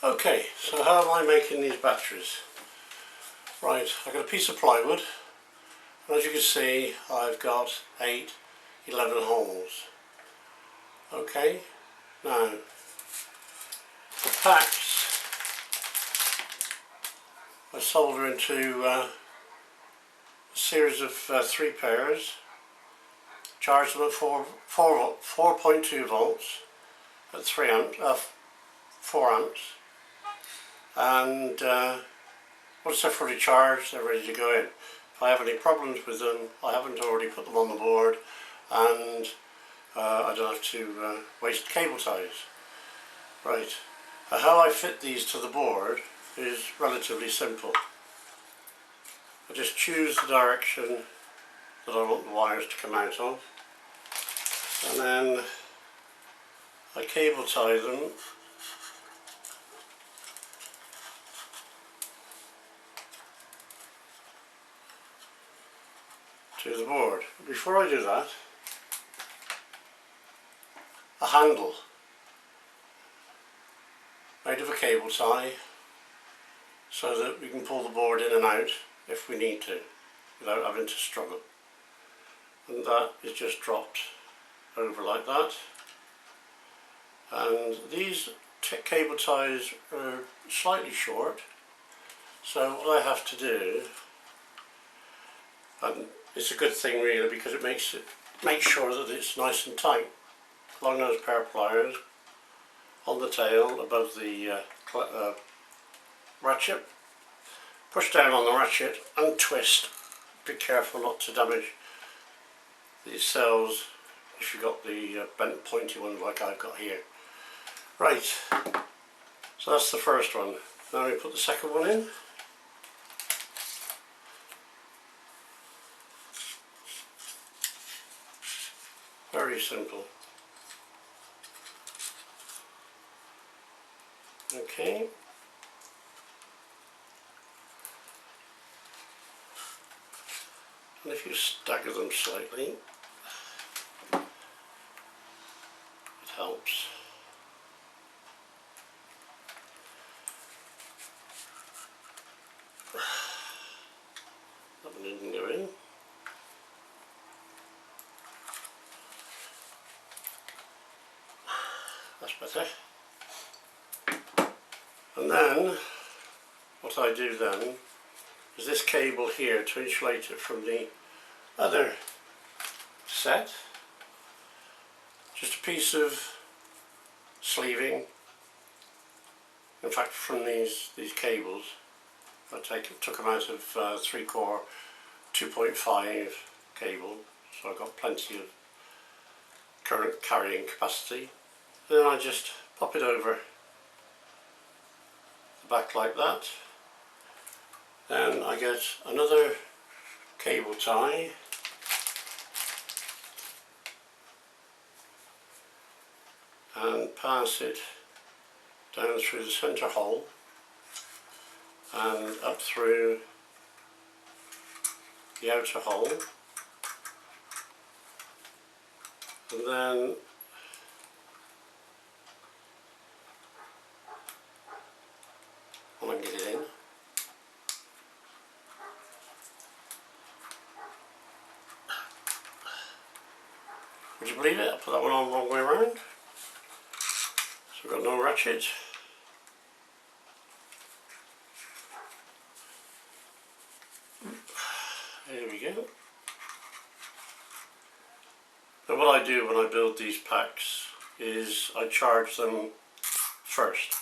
Okay, so how am I making these batteries? Right, I've got a piece of plywood, and as you can see I've got 11 holes. Okay, now the packs I solder into a series of 3 pairs, charge them at 4.2 volts at 4 amps, and once they're fully charged they're ready to go in. If I have any problems with them, I haven't already put them on the board, and I don't have to waste cable ties. Right, how I fit these to the board is relatively simple. I just choose the direction that I want the wires to come out of, and then I cable tie them to the board. Before I do that, a handle made of a cable tie so that we can pull the board in and out if we need to without having to struggle. And that is just dropped over like that. And these cable ties are slightly short, so what I have to do, and it's a good thing really because it makes sure that it's nice and tight. Long nose pair of pliers on the tail above the ratchet. Push down on the ratchet and twist. Be careful not to damage these cells if you've got the bent pointy ones like I've got here. Right, so that's the first one. Now we put the second one in. Very simple. Okay. And if you stagger them slightly, it helps. That one didn't go in. That's better. And then what I do then is this cable here to insulate it from the other set. Just a piece of sleeving. In fact, from these cables, I took them out of 3-core 2.5 cable, so I've got plenty of current carrying capacity. Then I just pop it over the back like that. Then I get another cable tie and pass it down through the centre hole and up through the outer hole, and then I can get it in. Would you believe it? I put that one on the wrong way around. So we've got no ratchet. There we go. Now what I do when I build these packs is I charge them first,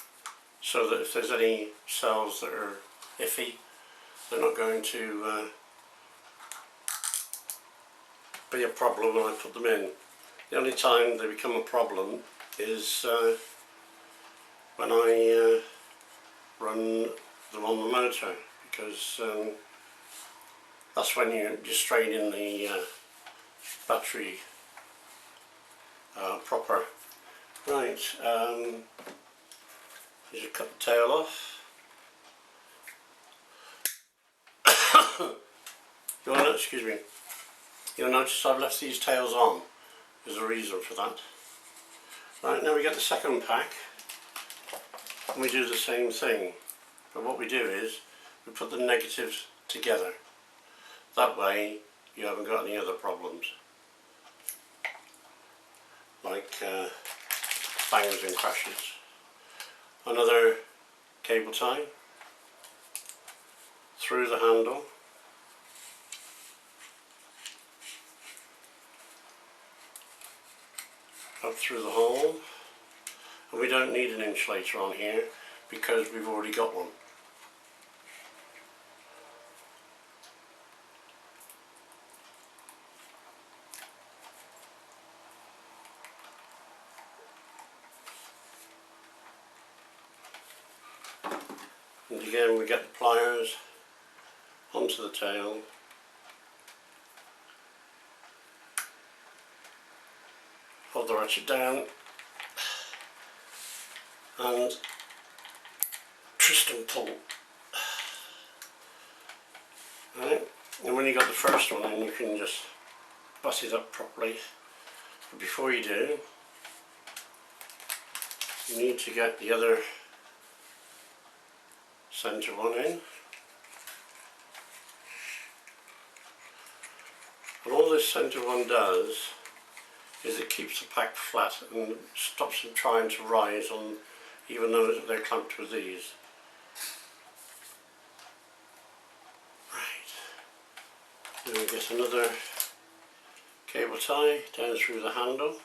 so that if there's any cells that are iffy, they're not going to be a problem when I put them in. The only time they become a problem is when I run them on the motor, because that's when you're straining the battery proper. Right, just cut the tail off. Excuse me. You'll notice I've left these tails on. There's a reason for that. Right, now we get the second pack. and we do the same thing, but what we do is we put the negatives together. That way you haven't got any other problems like bangs and crashes. Another cable tie through the handle, up through the hole, and we don't need an insulator on here because we've already got one. And again we get the pliers onto the tail, hold the ratchet down and twist and pull. Right? And when you got the first one in, you can just butt it up properly. But before you do, you need to get the other centre one in. And all this centre one does is it keeps the pack flat and stops them trying to rise on, even though they're clamped with these. Right. Then we get another cable tie down through the handle.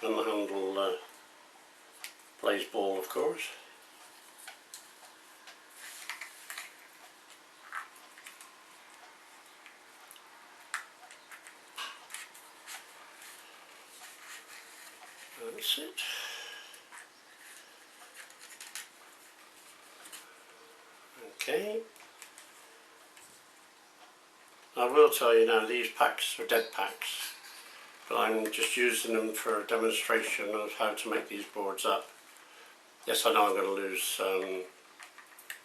And the handle plays ball, of course. That's it. Okay. I will tell you now, these packs are dead packs, but I'm just using them for a demonstration of how to make these boards up. Yes, I know I'm going to lose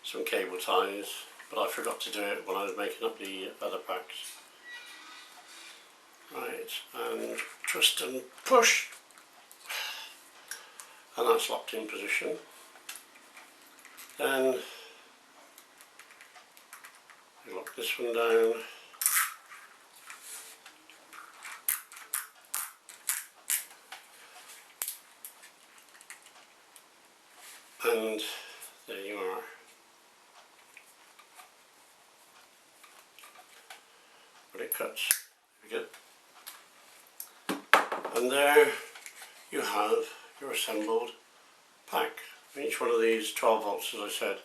some cable ties, but I forgot to do it when I was making up the other packs. Right, and twist and push, and that's locked in position. Then you lock this one down. And there you are. But it cuts. Good. And there you have your assembled pack. Each one of these 12 volts, as I said,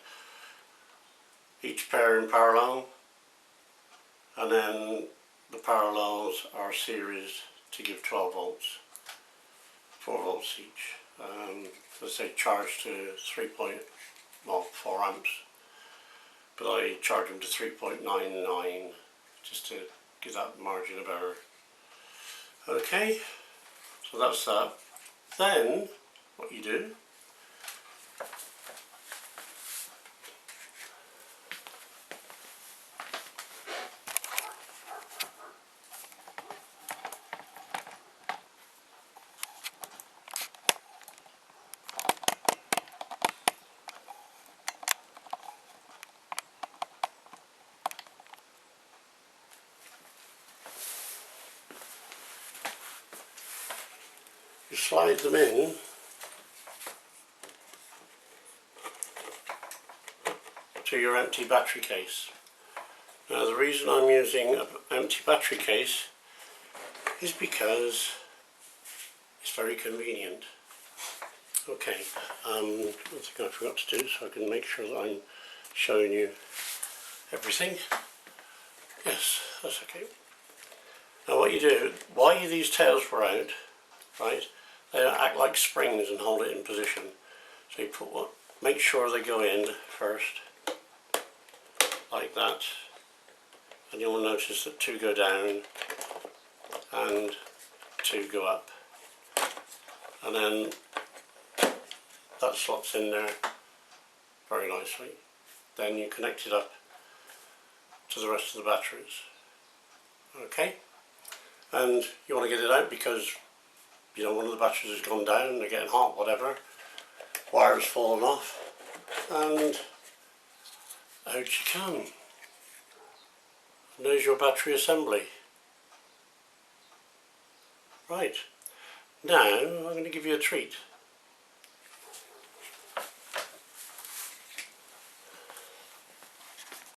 each pair in parallel, and then the parallels are series to give 12 volts, 4 volts each. Let's say charged to 4 amps, but I charge them to 3.99 just to give that margin of error. Okay, so that's that. Then what you do, you slide them in to your empty battery case. Now the reason I'm using an empty battery case is because it's very convenient. Okay, one thing I forgot to do, so I can make sure that I'm showing you everything. Yes, that's okay. Now what you do, while these tails were out, right, they act like springs and hold it in position. So you put one, make sure they go in first, like that, and you'll notice that 2 go down and 2 go up, and then that slots in there very nicely. Then you connect it up to the rest of the batteries. Okay, and you want to get it out because you know, one of the batteries has gone down, they're getting hot, whatever, wire's fallen off, and out you come. And there's your battery assembly. Right, now I'm going to give you a treat.